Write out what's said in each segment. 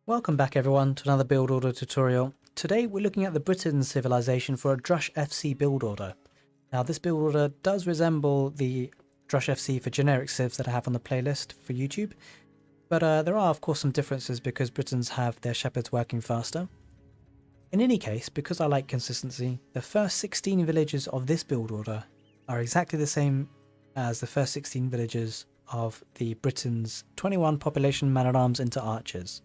Welcome back everyone to another build order tutorial. Today we're looking at the Britons civilization for a Drush FC build order. Now this build order does resemble the Drush FC for generic civs that I have on the playlist for YouTube, but there are of course some differences because Britons have their shepherds working faster. In any case, because I like consistency, the first 16 villages of this build order are exactly the same as the first 16 villages of the Britons 21 population man-at-arms into archers.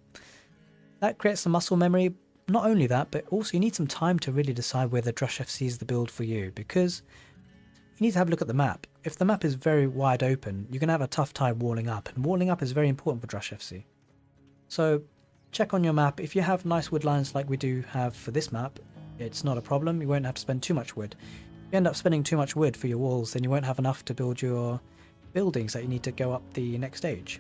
That creates some muscle memory. Not only that, but also you need some time to really decide whether Drush FC is the build for you, because you need to have a look at the map. If the map is very wide open, you're going to have a tough time walling up, and walling up is very important for Drush FC. So check on your map. If you have nice wood lines like we do have for this map, it's not a problem. You won't have to spend too much wood. If you end up spending too much wood for your walls, then you won't have enough to build your buildings that you need to go up the next stage.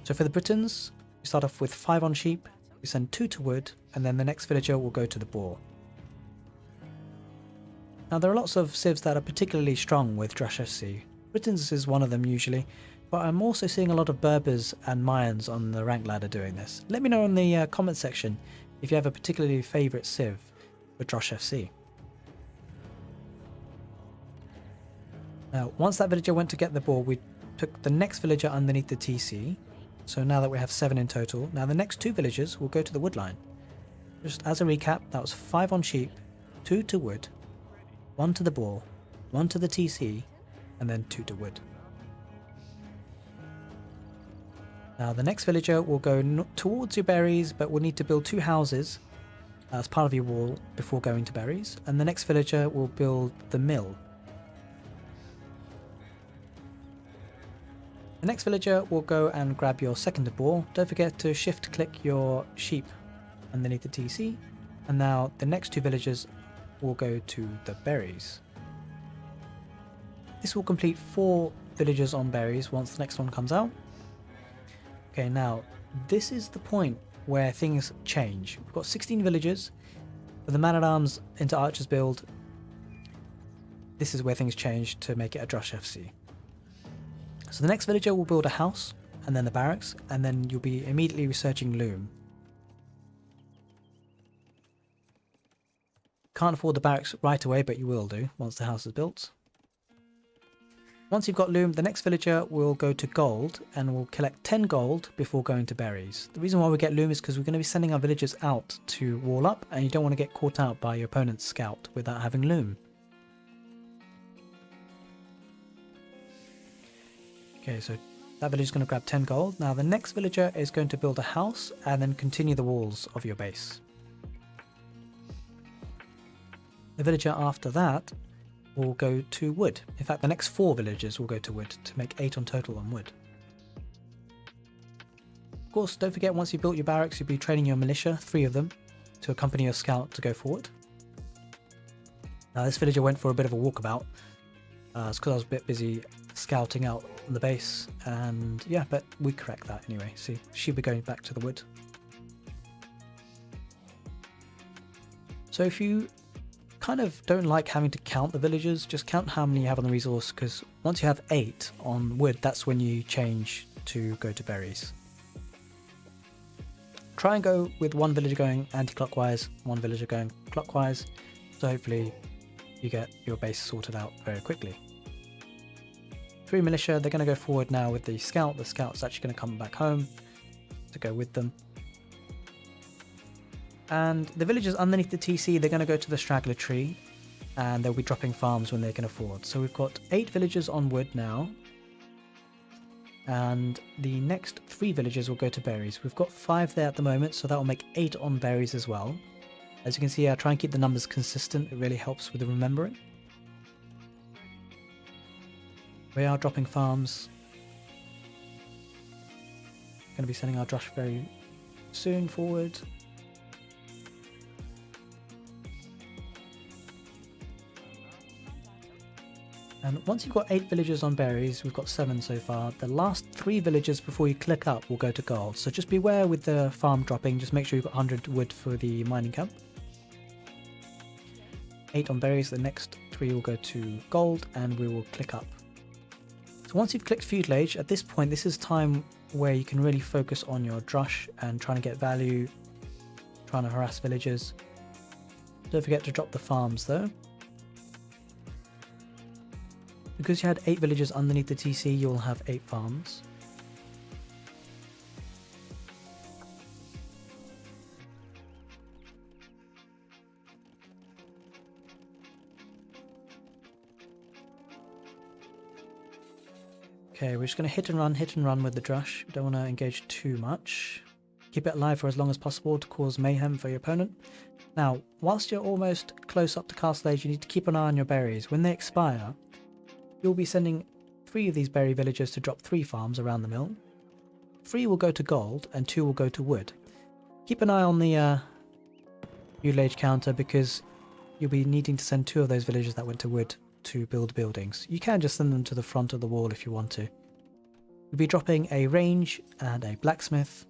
So for the Britons, we start off with 5 on sheep, we send 2 to wood, and then the next villager will go to the boar. Now there are lots of civs that are particularly strong with Drush FC. Britons is one of them usually, but I'm also seeing a lot of Berbers and Mayans on the rank ladder doing this. Let me know in the comment section if you have a particularly favourite civ for Drush FC. Now once that villager went to get the boar, we took the next villager underneath the TC. So now that we have 7 in total, now the next 2 villagers will go to the wood line. Just as a recap, that was 5 on sheep, 2 to wood, 1 to the boar, 1 to the TC, and then 2 to wood. Now the next villager will go towards your berries, but will need to build 2 houses as part of your wall before going to berries, and the next villager will build the mill. The next villager will go and grab your second boar. Don't forget to shift click your sheep underneath the TC. And now the next 2 villagers will go to the berries. This will complete 4 villagers on berries once the next one comes out. Okay, now this is the point where things change. We've got 16 villagers. For the man-at-arms into archers build, this is where things change to make it a Drush FC. So the next villager will build a house, and then the barracks, and then you'll be immediately researching loom. Can't afford the barracks right away, but you will do once the house is built. Once you've got loom, the next villager will go to gold, and will collect 10 gold before going to berries. The reason why we get loom is because we're going to be sending our villagers out to wall up, and you don't want to get caught out by your opponent's scout without having loom. Okay, so that villager is going to grab 10 gold. Now the next villager is going to build a house and then continue the walls of your base. The villager after that will go to wood. In fact, the next 4 villagers will go to wood to make 8 on total on wood. Of course, don't forget, once you've built your barracks, you'll be training your militia, 3 of them, to accompany your scout to go forward. Now this villager went for a bit of a walkabout. It's because I was a bit busy scouting out on the base, and yeah, but we correct that anyway. See, she'll be going back to the wood. So if you kind of don't like having to count the villagers, just count how many you have on the resource, because once you have 8 on wood, that's when you change to go to berries. Try and go with 1 villager going anti-clockwise, 1 villager going clockwise, so hopefully you get your base sorted out very quickly. 3 militia, they're going to go forward now with the scout. The scout's actually going to come back home to go with them. And the villagers underneath the TC, they're going to go to the straggler tree, and they'll be dropping farms when they can afford. So we've got 8 villagers on wood now, and the next 3 villagers will go to berries. We've got 5 there at the moment, so that will make 8 on berries as well. As you can see, I try and keep the numbers consistent. It really helps with the remembering. We are dropping farms. Going to be sending our Drush very soon forward. And once you've got 8 villagers on berries, we've got 7 so far. The last 3 villagers before you click up will go to gold. So just beware with the farm dropping. Just make sure you've got 100 wood for the mining camp. 8 on berries. The next 3 will go to gold, and we will click up. So once you've clicked Feudal Age, at this point this is time where you can really focus on your Drush and trying to get value, trying to harass villagers. Don't forget to drop the farms though. Because you had 8 villagers underneath the TC, you'll have 8 farms. Okay, we're just going to hit and run with the Drush. We don't want to engage too much. Keep it alive for as long as possible to cause mayhem for your opponent. Now, whilst you're almost close up to Castle Age, you need to keep an eye on your berries. When they expire, you'll be sending 3 of these berry villagers to drop 3 farms around the mill. 3 will go to gold and 2 will go to wood. Keep an eye on the Feudal Age counter because you'll be needing to send 2 of those villagers that went to wood to build buildings. You can just send them to the front of the wall if you want to. You'll be dropping a range and a blacksmith.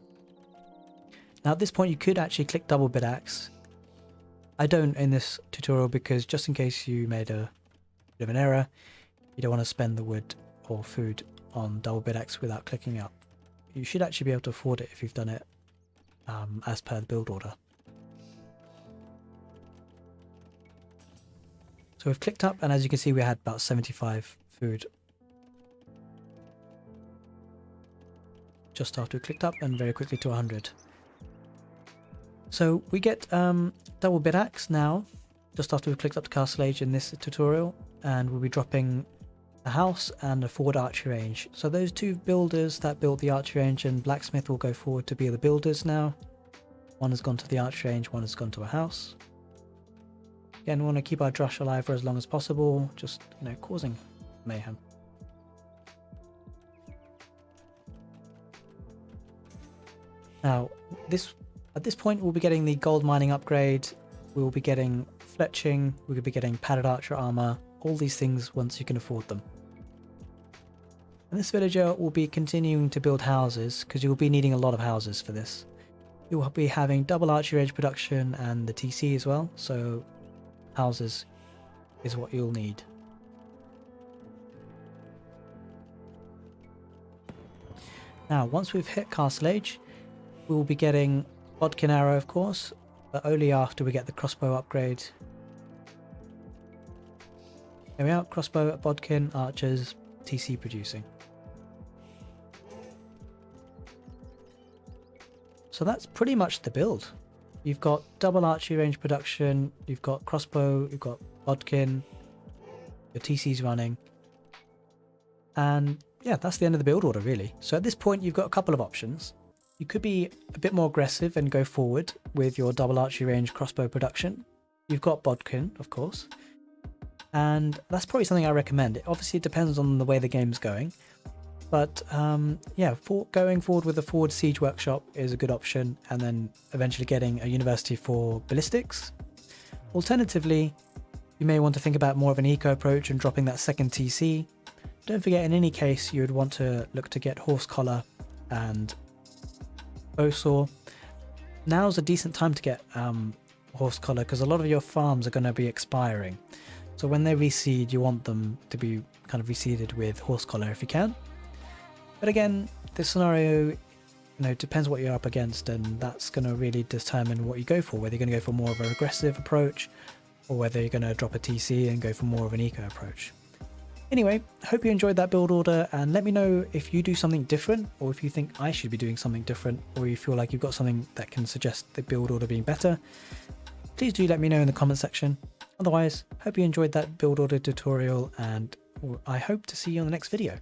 Now at this point you could actually click double bit axe. I don't in this tutorial because just in case you made a bit of an error, you don't want to spend the wood or food on double bit axe without clicking up. You should actually be able to afford it if you've done it as per the build order. So we've clicked up and as you can see we had about 75 food just after we clicked up and very quickly to 100. So we get double bit axe now just after we've clicked up to Castle Age in this tutorial, and we'll be dropping a house and a forward archery range. So those 2 builders that built the archery range and blacksmith will go forward to be the builders now. One has gone to the archery range, one has gone to a house. Again, we want to keep our Drush alive for as long as possible, just, you know, causing mayhem. Now, at this point we'll be getting the gold mining upgrade, we will be getting fletching, we will be getting padded archer armor, all these things once you can afford them. And this villager will be continuing to build houses, because you will be needing a lot of houses for this. You will be having double archery range production and the TC as well, so houses is what you'll need. Now, once we've hit Castle Age, we will be getting bodkin arrow, of course, but only after we get the crossbow upgrade. Here we are, crossbow, bodkin, archers, TC producing. So that's pretty much the build. You've got double archery range production, you've got crossbow, you've got bodkin, your TC's running, and yeah, that's the end of the build order really. So at this point you've got a couple of options. You could be a bit more aggressive and go forward with your double archery range crossbow production. You've got bodkin, of course, and that's probably something I recommend. It obviously depends on the way the game's going, but yeah, going forward with a forward siege workshop is a good option, and then eventually getting a university for ballistics. Alternatively, you may want to think about more of an eco approach and dropping that second TC. Don't forget, in any case, you would want to look to get horse collar and bowsaw. Now's a decent time to get horse collar because a lot of your farms are going to be expiring. So when they reseed, you want them to be kind of reseeded with horse collar if you can. But again, this scenario, depends what you're up against, and that's going to really determine what you go for, whether you're going to go for more of an aggressive approach or whether you're going to drop a TC and go for more of an eco approach. Anyway, hope you enjoyed that build order, and let me know if you do something different, or if you think I should be doing something different, or you feel like you've got something that can suggest the build order being better. Please do let me know in the comment section. Otherwise, hope you enjoyed that build order tutorial, and I hope to see you on the next video.